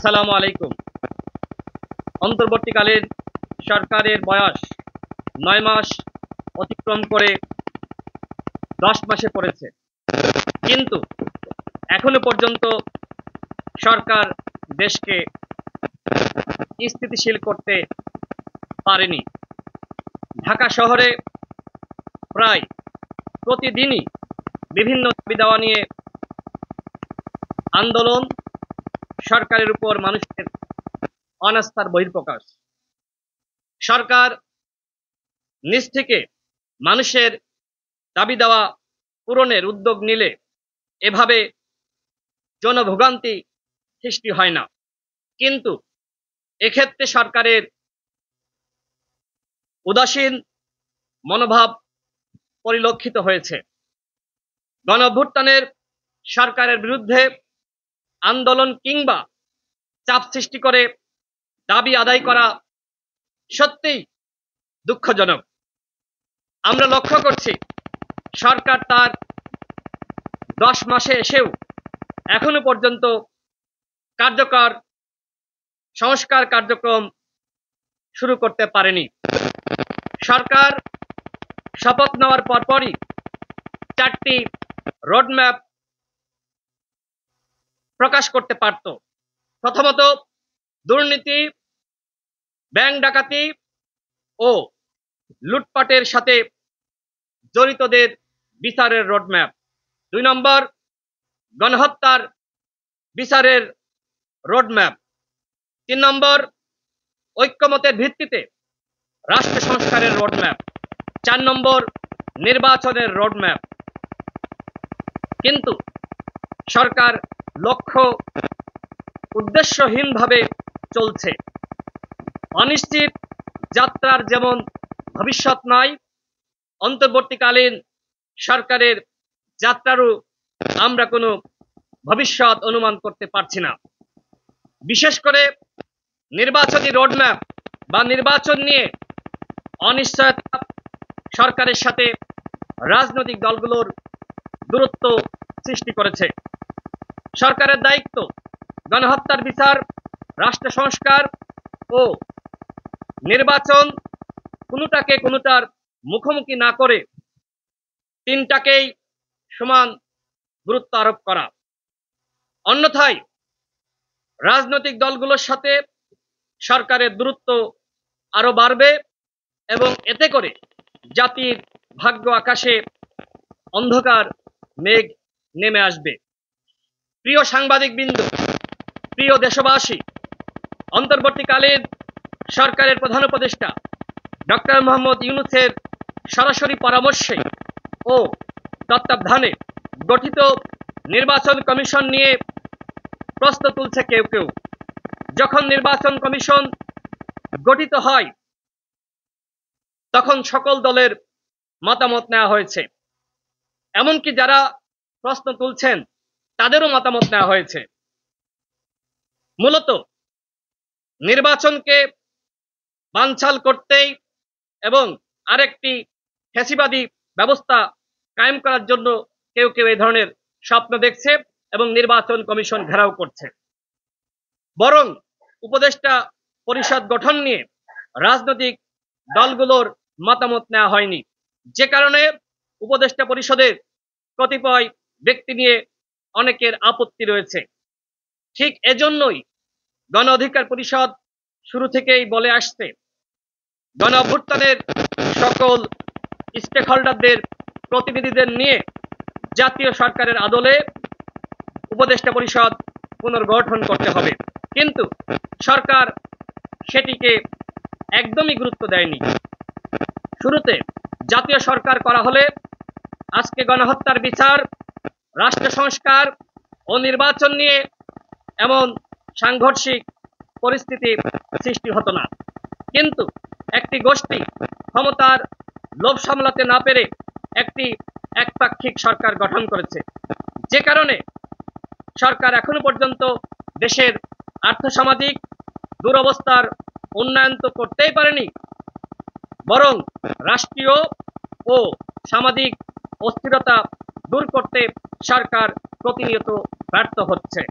আসসালামু আলাইকুম। অন্তর্বর্তীকালীন সরকারের বয়স 9 মাস অতিক্রম করে 10 মাসে পড়েছে, কিন্তু এখনো পর্যন্ত সরকার দেশকে স্থিতিশীল করতে পারেনি। ঢাকা শহরে প্রায় প্রতিদিনই বিভিন্ন দাবি দাওয়া নিয়ে আন্দোলন, সরকারের উপর মানুষের অনাস্থার বহিঃপ্রকাশ। সরকার নিজ থেকে মানুষের দাবি দেওয়া পূরণের উদ্যোগ নিলে এভাবে জনভোগান্তি সৃষ্টি হয় না, কিন্তু এক্ষেত্রে সরকারের উদাসীন মনোভাব পরিলক্ষিত হয়েছে। গণঅভ্যুত্থানের সরকারের বিরুদ্ধে আন্দোলন কিংবা চাপ সৃষ্টি করে দাবি আদায় করা সত্যিই দুঃখজনক। আমরা লক্ষ্য করছি সরকার তার 10 মাসে এসেও এখনো পর্যন্ত কার্যকর সংস্কার কার্যক্রম শুরু করতে পারেনি। সরকার শপথ নেওয়ার পরপরই 4টি রোডম্যাপ প্রকাশ করতে পারত। প্রথমত, দুর্নীতি, ব্যাংক ডাকাতি ও লুটপাটের সাথে জড়িতদের বিচারের রোডম্যাপ। 2 নম্বর, গণহত্যার বিচারের রোডম্যাপ। 3 নম্বর, ঐক্যমতের ভিত্তিতে রাষ্ট্র সংস্কারের রোডম্যাপ। 4 নম্বর, নির্বাচনের রোডম্যাপ। কিন্তু সরকার লক্ষ্য উদ্দেশ্যহীনভাবে চলছে। অনিশ্চিত যাত্রার যেমন ভবিষ্যৎ নাই, অন্তর্বর্তীকালীন সরকারের যাত্রারও আমরা কোনো ভবিষ্যৎ অনুমান করতে পারছি না। বিশেষ করে নির্বাচনী রোডম্যাপ বা নির্বাচন নিয়ে অনিশ্চয়তা সরকারের সাথে রাজনৈতিক দলগুলোর দূরত্ব সৃষ্টি করেছে। সরকারের দায়িত্ব গণহত্যার বিচার, রাষ্ট্র সংস্কার ও নির্বাচন, কোনোটার মুখোমুখি না করে 3টাকেই সমান গুরুত্ব আরোপ করা। অন্যথায় রাজনৈতিক দলগুলোর সাথে সরকারের দূরত্ব আরো বাড়বে এবং এতে করে জাতির ভাগ্য আকাশে অন্ধকার মেঘ নেমে আসবে। প্রিয় সাংবাদিকবৃন্দ, প্রিয় দেশবাসী, অন্তর্বর্তীকালীন সরকারের প্রধান উপদেষ্টা ডক্টর মোহাম্মদ ইউনূসের সরাসরি পরামর্শে ও তত্ত্বাবধানে গঠিত নির্বাচন কমিশন নিয়ে প্রশ্ন তুলছে কেউ কেউ। যখন নির্বাচন কমিশন গঠিত হয় তখন সকল দলের মতামত নেওয়া হয়েছে, এমনকি যারা প্রশ্ন তুলছেন তাদেরও মতামত নেওয়া হয়েছে। মূলত নির্বাচনকে বানচাল করতেই এবং আরেকটি ফ্যাসিবাদী ব্যবস্থা কায়েম করার জন্য কেউ কেউ এই ধরনের স্বপ্ন দেখছে এবং নির্বাচন কমিশন ঘেরাও করছে। বরং উপদেষ্টা পরিষদ গঠন নিয়ে রাজনৈতিক দলগুলোর মতামত নেওয়া হয়নি, যে কারণে উপদেষ্টা পরিষদের কতিপয় ব্যক্তি নিয়ে অনেকের আপত্তি রয়েছে। ঠিক এজন্যই গণ অধিকার পরিষদ শুরু থেকেই বলে আসছে, গণ অভ্যুত্থানের সকল স্টেক হোল্ডারদের, প্রতিনিধিদের নিয়ে জাতীয় সরকারের আদলে উপদেষ্টা পরিষদ পুনর্গঠন করতে হবে। কিন্তু সরকার সেটিকে একদমই গুরুত্ব দেয়নি। শুরুতে জাতীয় সরকার করা হলে আজকে গণহত্যার বিচার, রাষ্ট্র সংস্কার ও নির্বাচন নিয়ে এমন সাংঘর্ষিক পরিস্থিতি সৃষ্টি হতো না। কিন্তু একটি গোষ্ঠী ক্ষমতার লোভ সামলাতে না পেরে একটি একপাক্ষিক সরকার গঠন করেছে, যে কারণে সরকার এখনো পর্যন্ত দেশের আর্থসামাজিক দুরবস্থার উন্নয়ন তো করতেই পারেনি, বরং রাষ্ট্রীয় ও সামাজিক অস্থিরতা দূর করতে সরকার প্রতিনিয়ত ব্যর্থ হচ্ছে।